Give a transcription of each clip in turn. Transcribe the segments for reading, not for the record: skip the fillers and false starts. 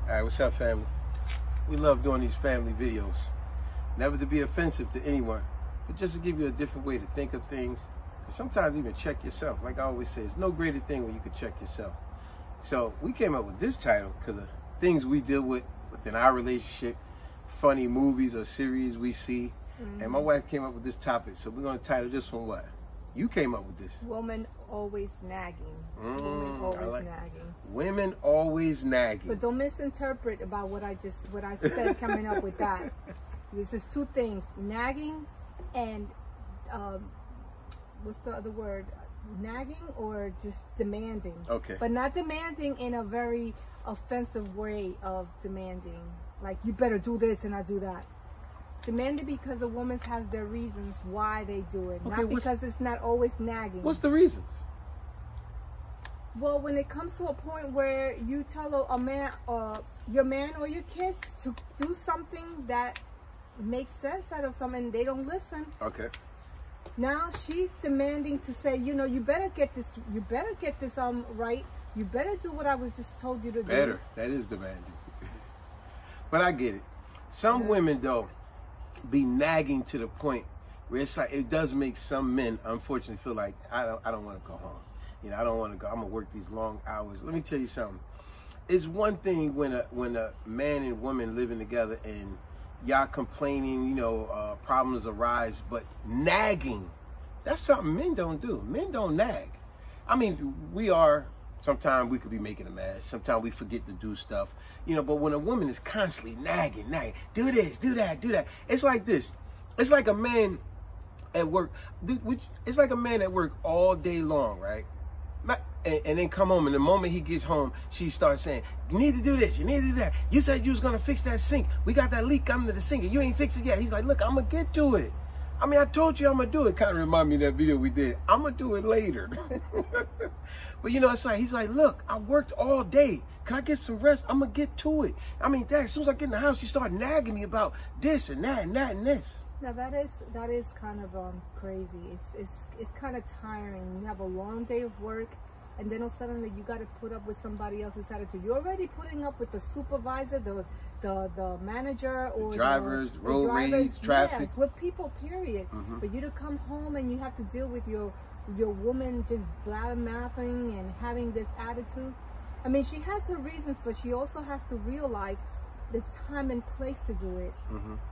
Alright, what's up, family? We love doing these family videos. Never to be offensive to anyone, but just to give you a different way to think of things. And sometimes even check yourself. Like I always say, it's no greater thing when you can check yourself. So we came up with this title because of things we deal with within our relationship, funny movies or series we see. And my wife came up with this topic. So we're going to title this one what? You came up with this. Woman always nagging. Women always nagging. Women always nagging. But don't misinterpret about what I said coming up with that. This is two things: nagging and what's the other word? Nagging or just demanding. Okay. But not demanding in a very offensive way of demanding. Like you better do this and I do that. Demanding because a woman has their reasons why they do it, okay, not because it's not always nagging. What's the reasons? Well, when it comes to a point where you tell a man, your man or your kids to do something that makes sense out of something, they don't listen. Okay. Now she's demanding to say, you know, you better get this right. You better do what I was just told you to do. Better. That is demanding. But I get it. Some women though be nagging to the point where it's like it does make some men unfortunately feel like I don't want to go home. You know, I don't want to go. I'm gonna work these long hours. Let me tell you something. It's one thing when a man and woman living together and y'all complaining, you know, problems arise, but nagging, that's something men don't do. Men don't nag. I mean, sometimes we could be making a mess. Sometimes we forget to do stuff. You know, but when a woman is constantly nagging, do this, do that, do that. It's like this. It's like a man at work. It's like a man at work all day long, right? And then come home, and the moment he gets home, she starts saying, you need to do this, you need to do that. You said you was going to fix that sink. We got that leak under the sink, and you ain't fixed it yet. He's like, look, I'm going to get to it. I mean, I told you I'm going to do it. Kind of remind me of that video we did. I'm going to do it later. But, you know, it's like, he's like, look, I worked all day. Can I get some rest? I'm going to get to it. I mean, Dad, as soon as I get in the house, you start nagging me about this and that and that and this. Now, that is kind of crazy. It's kind of tiring. You have a long day of work, and then all of a sudden you got to put up with somebody else's attitude. You're already putting up with the supervisor, the manager, or the drivers, road rage, traffic. Yes, with people, period. For you to come home and you have to deal with your woman just blabber-mouthing and having this attitude. I mean, she has her reasons, but she also has to realize the time and place to do it.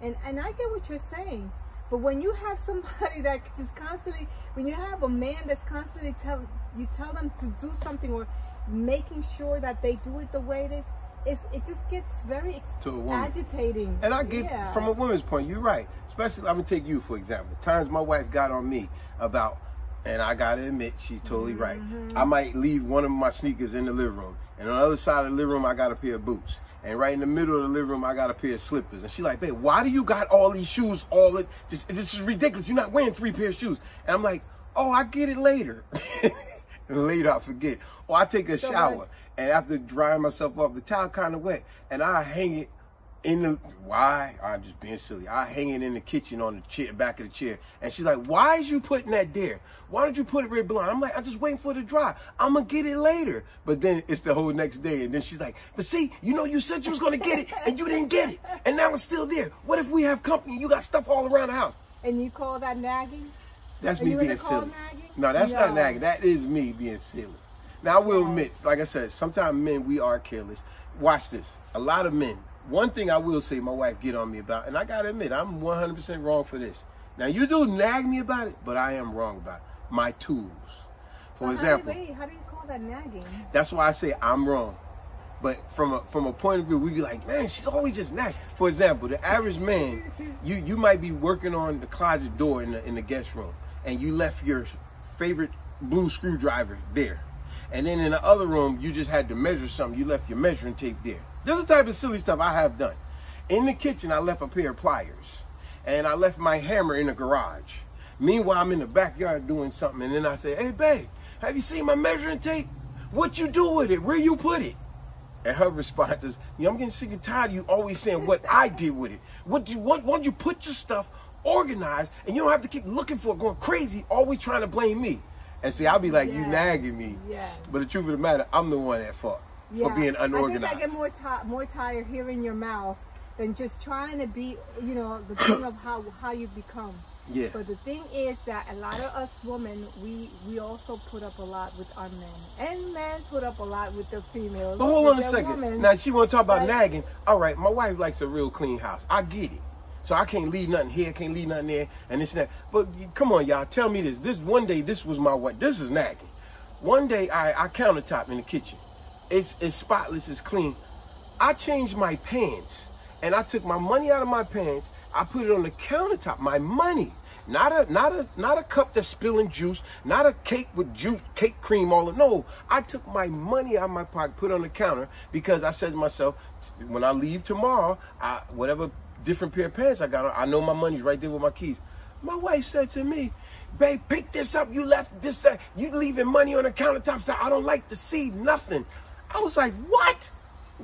And I get what you're saying. But when you have somebody that just constantly, when you have a man that's constantly tell them to do something or making sure that they do it the way it is, it just gets very agitating. And I get from a woman's point, you're right. Especially, I'm going to take you, for example. Times my wife got on me about, and I got to admit, she's totally right. I might leave one of my sneakers in the living room. And on the other side of the living room, I got a pair of boots. And right in the middle of the living room, I got a pair of slippers. And she's like, babe, why do you got all these shoes? This is ridiculous. You're not wearing 3 pairs of shoes. And I'm like, oh, I get it later. And later I forget. Or I take a shower. And after drying myself off, the towel kind of wet. And I hang it in the, why? I'm just being silly. I hang it in the kitchen on the chair, back of the chair. And she's like, why is you putting that there? Why don't you put it right below? I'm like, I'm just waiting for it to dry. I'm going to get it later. But then it's the whole next day. And then she's like, but see, you know, you said you was going to get it and you didn't get it. And now it's still there. What if we have company and you got stuff all around the house? And you call that nagging? That's me being silly. No, that's not nagging. That is me being silly. Now, I will admit, like I said, sometimes men, we are careless. Watch this. A lot of men. One thing I will say my wife get on me about, and I got to admit, I'm 100% wrong for this. Now, you do nag me about it, but I am wrong about it. My tools. For example. How do you call that nagging? That's why I say I'm wrong. But from a point of view, we be like, man, she's always just nagging. For example, the average man, you might be working on the closet door in the guest room, and you left your favorite blue screwdriver there. And then in the other room, you just had to measure something. You left your measuring tape there. This is the type of silly stuff I have done. In the kitchen, I left a pair of pliers. And I left my hammer in the garage. Meanwhile, I'm in the backyard doing something. And then I say, hey, babe, have you seen my measuring tape? What you do with it? Where you put it? And her response is, you know, I'm getting sick and tired of you always saying what I did with it. Why don't you put your stuff organized and you don't have to keep looking for it, going crazy, always trying to blame me. And see, I'll be like, you nagging me. Yeah. But the truth of the matter, I'm the one at fault. for being unorganized. I think I get more tired hearing your mouth than just trying to be, you know, the thing of how you become. Yeah. But the thing is that a lot of us women, we also put up a lot with our men, and men put up a lot with the females. But hold on a second. Women. Now she want to talk about nagging. All right, my wife likes a real clean house. I get it. So I can't leave nothing here, can't leave nothing there, and this and that. But come on, y'all, tell me this. This one day, this was my wife. This is nagging. One day, I countertop in the kitchen. It's spotless, it's clean. I changed my pants, and I took my money out of my pants. I put it on the countertop, my money. Not a cup that's spilling juice, not a cake with juice, cake cream all over. No, I took my money out of my pocket, put it on the counter, because I said to myself, when I leave tomorrow, whatever different pair of pants I got on, I know my money's right there with my keys. My wife said to me, babe, pick this up, you left this, you leaving money on the countertop, so I don't like to see nothing. I was like, what?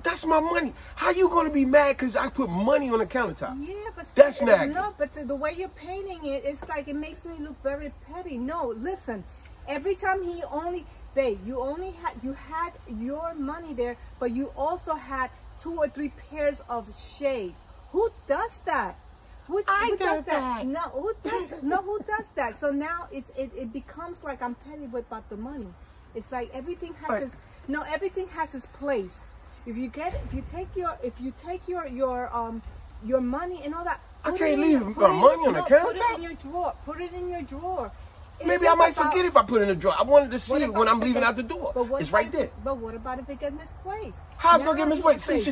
That's my money. How you gonna be mad because I put money on the countertop? Yeah, but that's nagging. No, but the way you're painting it, it's like it makes me look very petty. No, listen. Every time babe, you had your money there, but you also had 2 or 3 pairs of shades. Who does that? Who does that? No, who does that? So now it becomes like I'm petty about the money. It's like everything has everything has its place. If you take your money and all that, I can't leave my money on the countertop. Put it in your drawer. Put it in your drawer. Maybe I might forget if I put it in the drawer. I wanted to see it when I'm leaving out the door. It's right there. But what about if it gets misplaced? How's it gonna get misplaced? See,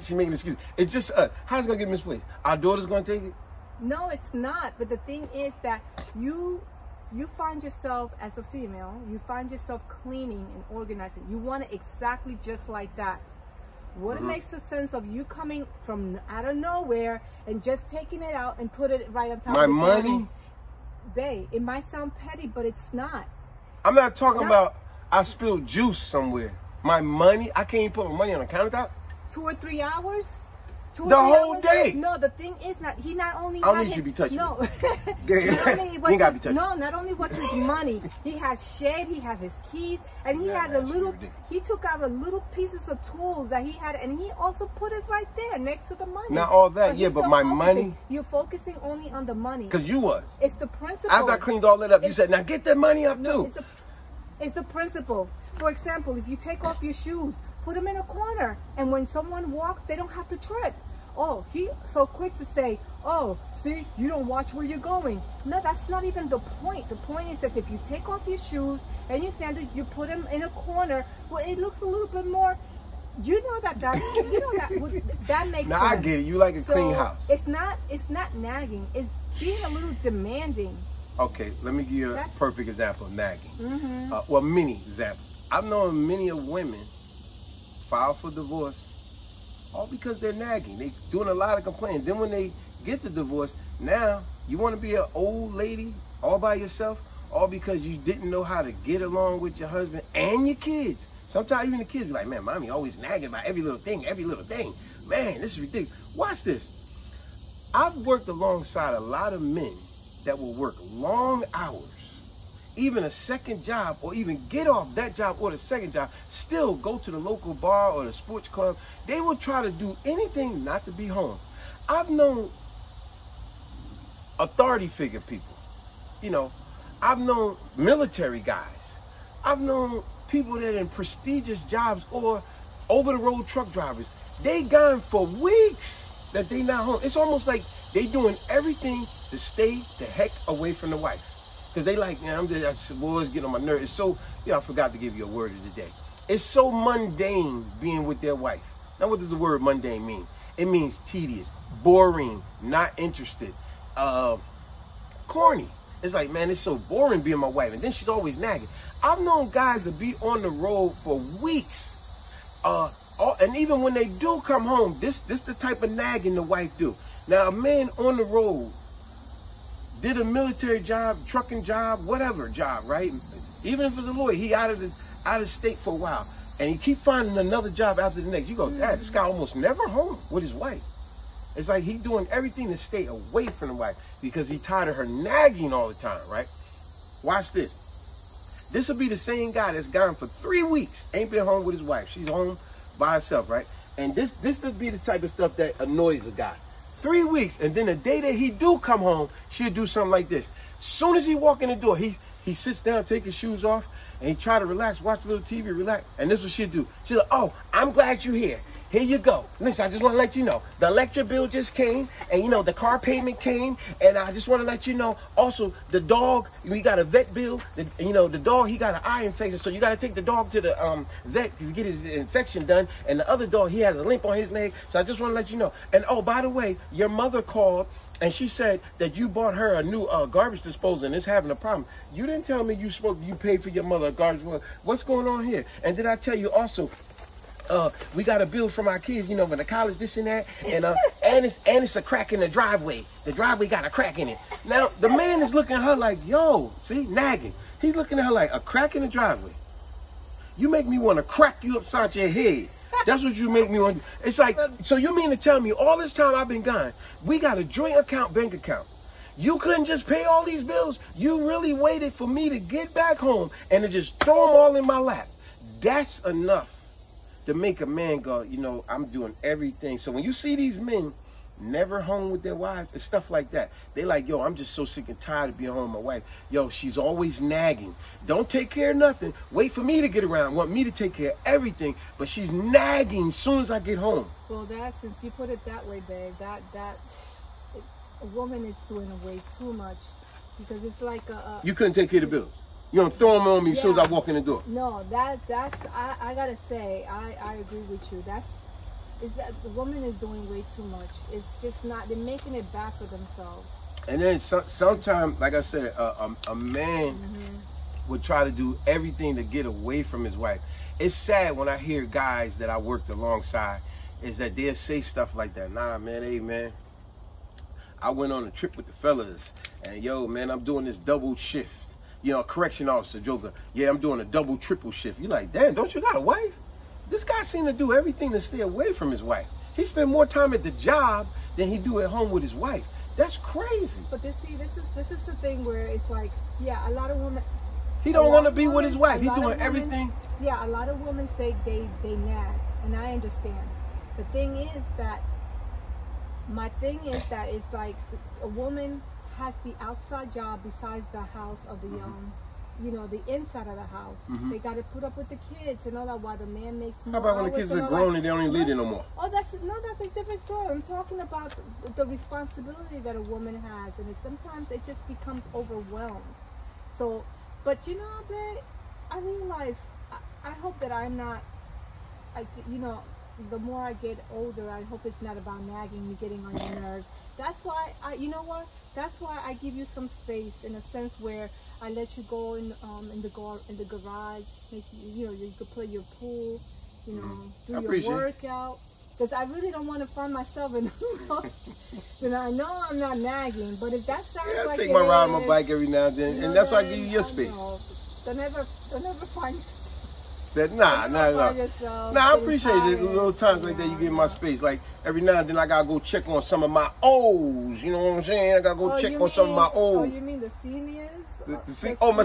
she making excuses. It's just how's it gonna get misplaced? Our daughter's gonna take it? No, it's not. But the thing is that you find yourself as a female, you find yourself cleaning and organizing. You want it exactly just like that. What makes the sense of you coming from out of nowhere and just taking it out and put it right on top of my money? Babe, it might sound petty, but it's not. I'm not talking about I spilled juice somewhere. My money, I can't even put my money on the countertop? 2 or 3 hours? The whole day. No, the thing is, he not only. I don't need you to be touching. No, you ain't gotta be touching. No, not only was his money, he has shade, he has his keys, and he had a little. He took out the little pieces of tools that he had, and he also put it right there next to the money. Not all that, yeah, but my money. You're focusing only on the money. Because you was. It's the principle. After I cleaned all that up, you said, "Now get that money up too." It's the principle. For example, if you take off your shoes, put them in a corner, and when someone walks, they don't have to trip. Oh, he's so quick to say, oh, see, you don't watch where you're going. No, that's not even the point. The point is that if you take off your shoes and your sandals, you put them in a corner, well, it looks a little bit more, that makes sense. Now I get it. You like a clean house. It's not nagging. It's being a little demanding. Okay, let me give you a perfect example of nagging. Well, many examples. I've known many of women file for divorce all because they're nagging. They doing a lot of complaining. Then when they get the divorce, now you want to be an old lady all by yourself, all because you didn't know how to get along with your husband and your kids. Sometimes even the kids be like, man, mommy always nagging about every little thing. Man, this is ridiculous. Watch this. I've worked alongside a lot of men that will work long hours, even a second job, or even get off that job or the second job, still go to the local bar or the sports club. They will try to do anything not to be home. I've known authority figure people, I've known military guys. I've known people that are in prestigious jobs or over-the-road truck drivers. They gone for weeks that they not home. It's almost like they doing everything to stay the heck away from the wife. Because they like, man, boys getting on my nerves. It's so, I forgot to give you a word of the day. It's so mundane being with their wife. Now, what does the word mundane mean? It means tedious, boring, not interested, corny. It's like, man, it's so boring being my wife. And then she's always nagging. I've known guys to be on the road for weeks. And even when they do come home, this the type of nagging the wife do. Now, a man on the road did a military job, trucking job, whatever job, right? Even if it's a lawyer, he out of state for a while, and he keep finding another job after the next. You go, Dad, this guy almost never home with his wife. It's like he doing everything to stay away from the wife because he tired of her nagging all the time, right? Watch this. This will be the same guy that's gone for 3 weeks, ain't been home with his wife. She's home by herself, right? And this would be the type of stuff that annoys a guy. 3 weeks, and then the day that he do come home, she'll do something like this. Soon as he walk in the door, he sits down, take his shoes off, and he try to relax, watch a little TV, relax. And this is what she'll do. She's like, oh, I'm glad you're here. Here you go. Listen, I just want to let you know, the electric bill just came, and, you know, the car payment came, and I just want to let you know, also, the dog, we got a vet bill. You know, the dog, he got an eye infection, so you got to take the dog to the vet to get his infection done, and the other dog, he has a limp on his leg, so I just want to let you know. And, oh, by the way, your mother called, and she said that you bought her a new garbage disposal and it's having a problem. You didn't tell me you paid for your mother a garbage disposal. What's going on here? And did I tell you also, we got a bill from our kids, you know, for the college, this and that, and it's a crack in the driveway. The driveway got a crack in it. Now, the man is looking at her like, yo, see, nagging. He's looking at her like, a crack in the driveway. You make me want to crack you upside your head. That's what you make me want to do. It's like, so you mean to tell me all this time I've been gone, we got a joint account, bank account. You couldn't just pay all these bills? You really waited for me to get back home and to just throw them all in my lap. That's enough to make a man go, you know, I'm doing everything. So when you see these men never home with their wives, it's stuff like that. They like, yo, I'm just so sick and tired of being home with my wife. Yo, she's always nagging. Don't take care of nothing. Wait for me to get around. Want me to take care of everything. But she's nagging as soon as I get home. Well, since you put it that way, babe, a woman is doing way too much, because it's like you couldn't take care of the bills. You don't throw them on me as soon as I walk in the door. No, I gotta say, I agree with you. Is that the woman is doing way too much. It's just not, they're making it bad for themselves. And then sometimes, like I said, a man would try to do everything to get away from his wife. It's sad when I hear guys that I worked alongside, is that they'll say stuff like that. Nah, man, hey, man, I went on a trip with the fellas, and yo, man, I'm doing this double shift. You know, correction officer, joker. Yeah, I'm doing a double, triple shift. You're like, damn, don't you got a wife? This guy seemed to do everything to stay away from his wife. He spent more time at the job than he do at home with his wife. That's crazy. But this is the thing where it's like, yeah, a lot of women. He don't want to be with his wife. He's doing everything. Yeah, a lot of women say they nag, and I understand. The thing is that, my thing is that it's like a woman has the outside job besides the house of the you know, the inside of the house. They got to put up with the kids and all that while the man makes more. How about when the kids are grown and they don't even leave it no more? Oh, that's a different story. I'm talking about the responsibility that a woman has, and sometimes it just becomes overwhelmed. So, but you know, babe, I realize, I hope that I'm not, you know, the more I get older, I hope it's not about nagging me, getting on your nerves. That's why you know what? That's why I give you some space, in a sense where I let you go in the garage. You know, you could play your pool, you know, do your workout. Because I really don't want to find myself in. You know, I know I'm not nagging, but if that sounds like I take my ride on my bike every now and then, and that's why I give you your space. Don't ever find. Nah, I appreciate it. Little times like that, you get my space. Like every now and then, I gotta go check on some of my O's. You know what I'm saying? I gotta go check on some of my O's. Oh, you mean the seniors?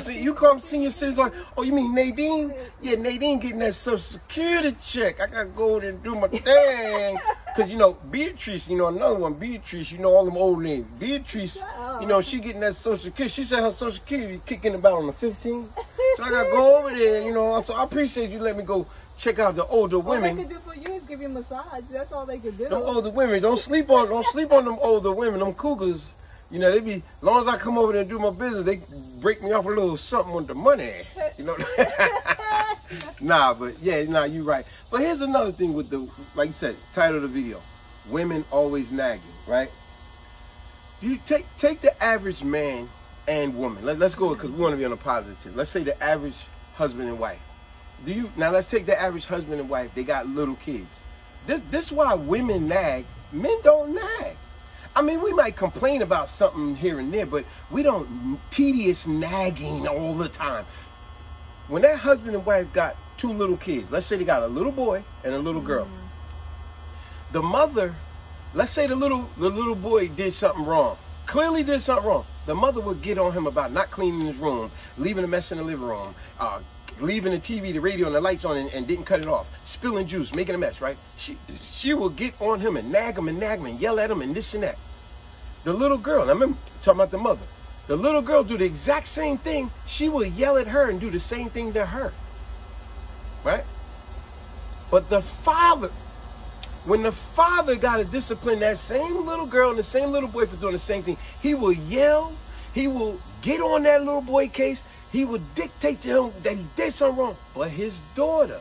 You call senior citizens like, oh, you mean Nadine? Yeah, Nadine getting that Social Security check. I gotta go there and do my thing. Cause you know, Beatrice, you know, another one, Beatrice, you know, all them old names. Beatrice, you know, she getting that Social Security. She said her Social Security kicking about on the 15th. So I gotta go over there, you know. So I appreciate you letting me go check out the older women. All they could do for you is give you a massage. That's all they could do. Them older women, don't sleep on them older women, them cougars. You know, as long as I come over there and do my business, they break me off a little something with the money. You know? You're right. But here's another thing with like you said, title of the video, women always nagging, right? Do you take the average man and woman? Let's go, because we want to be on a positive tip. Let's say the average husband and wife. Now let's take the average husband and wife. They got little kids. This is why women nag. Men don't nag. I mean, we might complain about something here and there, but we don't tedious nagging all the time. When that husband and wife got two little kids, let's say they got a little boy and a little girl. The mother, let's say the little boy did something wrong, clearly did something wrong. The mother would get on him about not cleaning his room, leaving a mess in the living room, leaving the TV, the radio, and the lights on and didn't cut it off, spilling juice, making a mess, right? She will get on him and nag him and yell at him and this and that. The little girl, and I remember talking about the mother. The little girl do the exact same thing. She will yell at her and do the same thing to her, right? But the father, when the father got to discipline that same little girl and the same little boy for doing the same thing, he will yell, he will get on that little boy case, he will dictate to him that he did something wrong. But his daughter,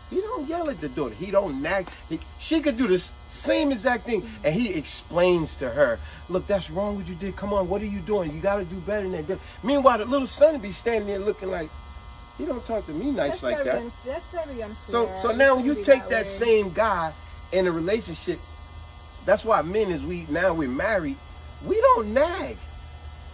he don't yell at the daughter. He don't nag. She could do the same exact thing, and he explains to her, look, that's wrong what you did. Come on, what are you doing? You got to do better than that. Meanwhile, the little son would be standing there looking like, he don't talk to me nice that's like that. That's very unfair. So now when you take that same guy in a relationship, that's why men, we're married, we don't nag.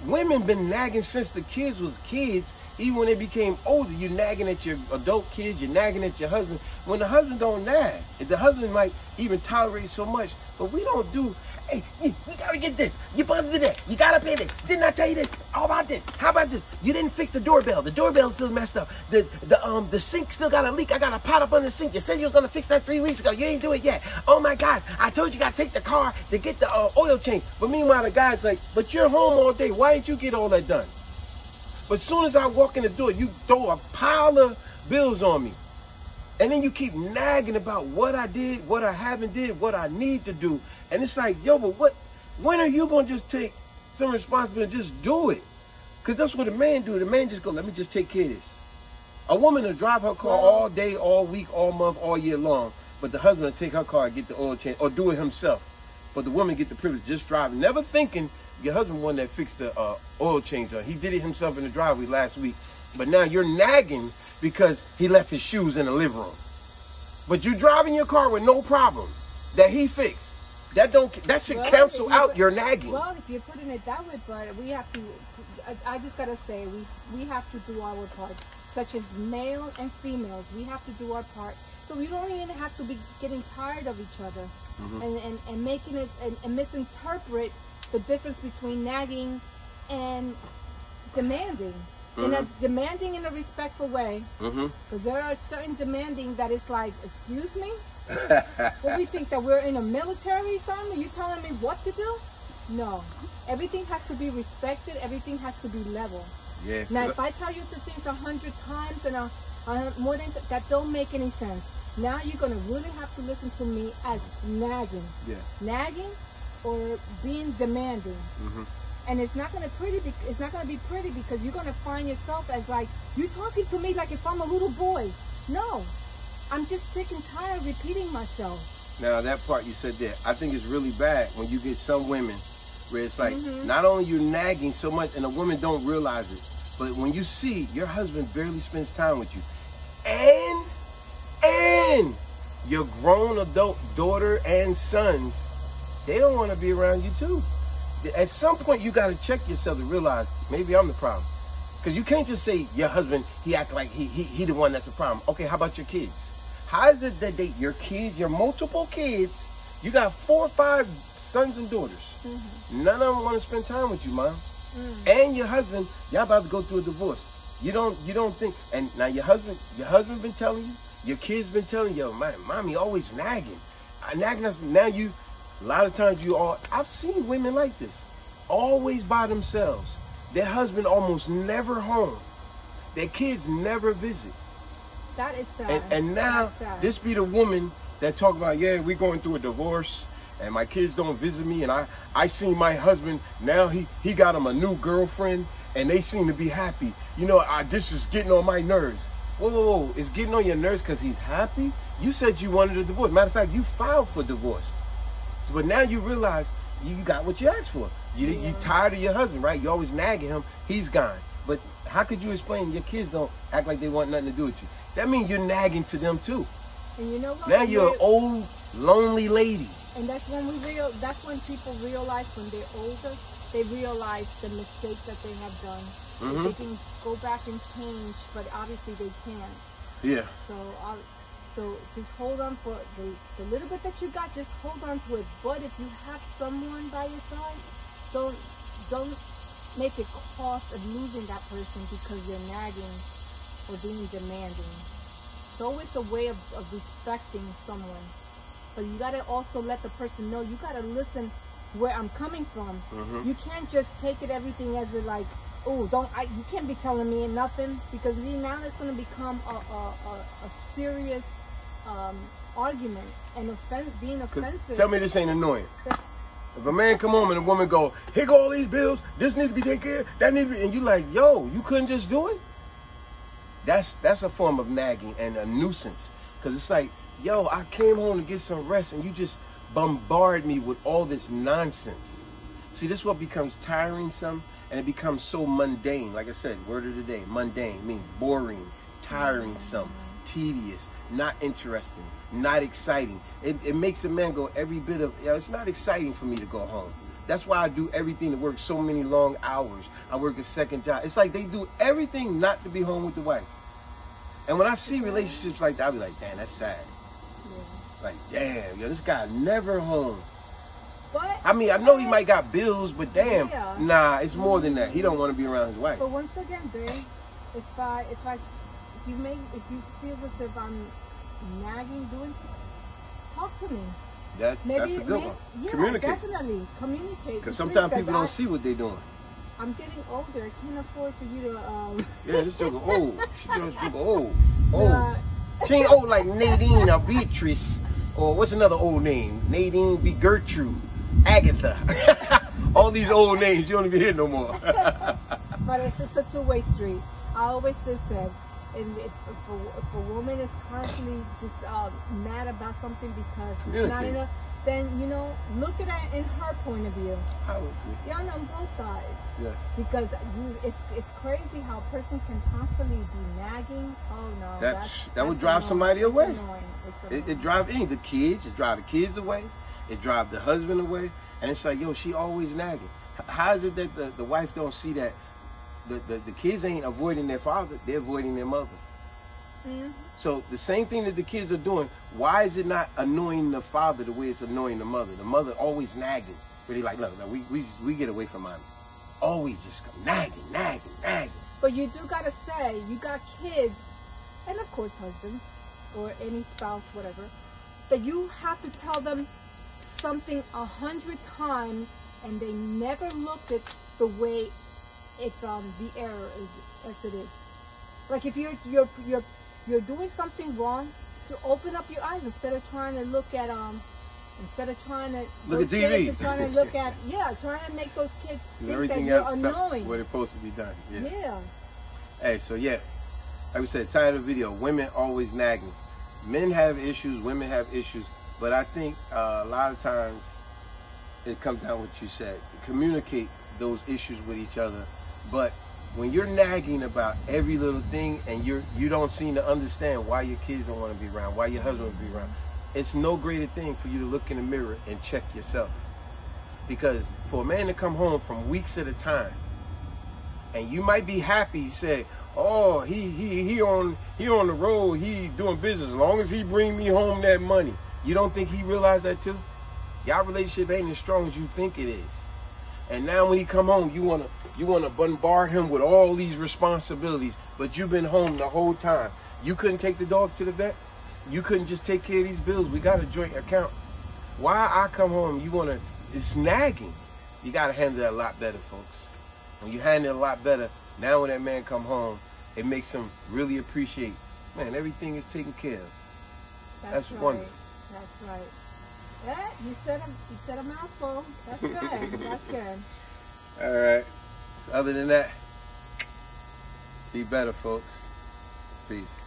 Women been nagging since the kids was kids. Even when they became older, you're nagging at your adult kids, you're nagging at your husband. When the husband don't nag, the husband might even tolerate so much, but we don't do, hey, you gotta get this, you supposed to do that, you gotta pay this, didn't I tell you this, how about this, how about this, you didn't fix the doorbell's still messed up, the sink still got a leak, I got a pot up on the sink, you said you was gonna fix that 3 weeks ago, you ain't do it yet, oh my God, I told you gotta take the car to get the oil change, but meanwhile the guy's like, but you're home all day, why didn't you get all that done? But as soon as I walk in the door, you throw a pile of bills on me. And then you keep nagging about what I did, what I haven't did, what I need to do. And it's like, yo, but when are you going to just take some responsibility and just do it? Because that's what a man do. The man just go, let me just take care of this. A woman will drive her car all day, all week, all month, all year long. But the husband will take her car and get the oil change or do it himself. But the woman get the privilege of just driving, never thinking your husband one that fixed the oil change. He did it himself in the driveway last week. But now you're nagging because he left his shoes in the living room. But you're driving your car with no problem that he fixed. That should cancel out your nagging. Well, if you're putting it that way, but we have to, I just gotta say, we have to do our part. Such as male and females, we have to do our part. So we don't even have to be getting tired of each other and making it and misinterpret the difference between nagging and demanding. Demanding in a respectful way. Because there are certain demanding that it's like, excuse me? What, we think that we're in a military or something? Are you telling me what to do? No. Everything has to be respected. Everything has to be level. Yeah. Now, if I tell you to think 100 times and more than that don't make any sense. Now you're going to really have to listen to me as nagging. Yeah. Nagging or being demanding. And it's not going to be pretty because you're going to find yourself as like, you talking to me like if I'm a little boy. No. I'm just sick and tired of repeating myself. Now that part you said there, I think it's really bad when you get some women where it's like, not only you're nagging so much and the women don't realize it, but when you see your husband barely spends time with you and your grown adult daughter and sons, they don't want to be around you too. At some point, you got to check yourself and realize maybe I'm the problem. Because you can't just say your husband, he act like he the one that's the problem. Okay, how about your kids? How is it that your kids, your multiple kids, you got 4 or 5 sons and daughters. None of them want to spend time with you, Mom. And your husband, y'all about to go through a divorce. You don't think, and now your husband been telling you, your kids been telling you, yo, mommy always nagging. Nagging us. Now you, a lot of times I've seen women like this, always by themselves. Their husband almost never home. Their kids never visit. That is sad. And now this be the woman that talk about, yeah, we going through a divorce and my kids don't visit me, and I seen my husband, now he got him a new girlfriend and they seem to be happy. You know, this is getting on my nerves. Whoa, it's getting on your nerves because he's happy? You said you wanted a divorce. Matter of fact, you filed for divorce. So, but now you realize you got what you asked for. You tired of your husband, right? You always nagging him. He's gone. But how could you explain your kids don't act like they want nothing to do with you? That means you're nagging to them too. And you know what? Now you're an old, lonely lady. And that's when people realize when they're older, they realize the mistakes that they have done. They can go back and change, but obviously they can't. Yeah. So just hold on for the little bit that you got. Just hold on to it. But if you have someone by your side, don't make it cost of losing that person because you're nagging or being demanding. It's always a way of respecting someone. But you gotta also let the person know, you gotta listen where I'm coming from. You can't just take it everything as a like, oh, you can't be telling me nothing, because now it's gonna become a serious argument and being offensive. Tell me this ain't annoying. If a man come home and a woman go, here go all these bills, this needs to be taken care of, that needs to be, and you like, yo, you couldn't just do it? That's a form of nagging and a nuisance. Because it's like, yo, I came home to get some rest and you just bombard me with all this nonsense. See, this is what becomes tiresome, and it becomes so mundane. Like I said, word of the day, mundane means boring, tiresome, tedious, not interesting, not exciting. It makes a man go every bit of, it's not exciting for me to go home. That's why I do everything to work so many long hours. I work a second job. It's like they do everything not to be home with the wife. And when I see relationships like that, I'll be like, damn, that's sad. Like, damn, yo, this guy never home. But I mean, I know he might got bills, but damn, nah, it's more than that. He don't want to be around his wife. But once again, babe, if you feel as if I'm nagging, talk to me. That's a good one. Yeah, communicate. Definitely communicate. Because sometimes people don't see what they're doing. I'm getting older. I can't afford for you to. Yeah, this joker old. She joker old. Old. She ain't old like Nadine or Beatrice, or what's another old name? Nadine, be Gertrude, Agatha. All these old names you don't even hear no more. But it's just a two-way street. I always said, if a woman is constantly just mad about something because it's not enough, then look at it in her point of view. I would think. Yeah, on both sides. Yes. Because it's crazy how a person can constantly be nagging. Oh no, that would drive somebody away. It drives the kids. It drives the kids away. It drives the husband away. And it's like, yo, she always nagging. How is it that the wife don't see that the kids ain't avoiding their father, they're avoiding their mother? So the same thing that the kids are doing, why is it not annoying the father the way it's annoying the mother? The mother always nagging. Really like, look, we get away from mommy. Always just nagging. But you do gotta say, you got kids, and of course husbands, or any spouse, whatever, that you have to tell them something 100 times, and they never look at the way it's the error is as it is. Like if you're doing something wrong, to open up your eyes instead of trying to look at instead of trying to look at TV. Trying to look at trying to make those kids think everything that you're else annoying. where they're supposed to be done. Yeah. Hey, so like we said, title of the video, women always nagging. Men have issues, women have issues, but I think a lot of times it comes down to what you said, to communicate those issues with each other. But when you're nagging about every little thing and you don't seem to understand why your kids don't want to be around, why your husband won't be around, it's no greater thing for you to look in the mirror and check yourself. Because for a man to come home from weeks at a time, and you might be happy, say, oh, he on the road, he doing business, as long as he bring me home that money. You don't think he realized that too? Y'all relationship ain't as strong as you think it is. And now when he come home, you wanna bombard him with all these responsibilities, but you've been home the whole time. You couldn't take the dog to the vet? You couldn't just take care of these bills? We got a joint account. Why I come home, it's nagging. You gotta handle that a lot better, folks. When you handle it a lot better, now when that man come home, it makes him really appreciate, man, everything is taken care of. That's right. wonderful. That's right. Yeah, you said a mouthful. That's good. That's good. All right. Other than that, be better, folks. Peace.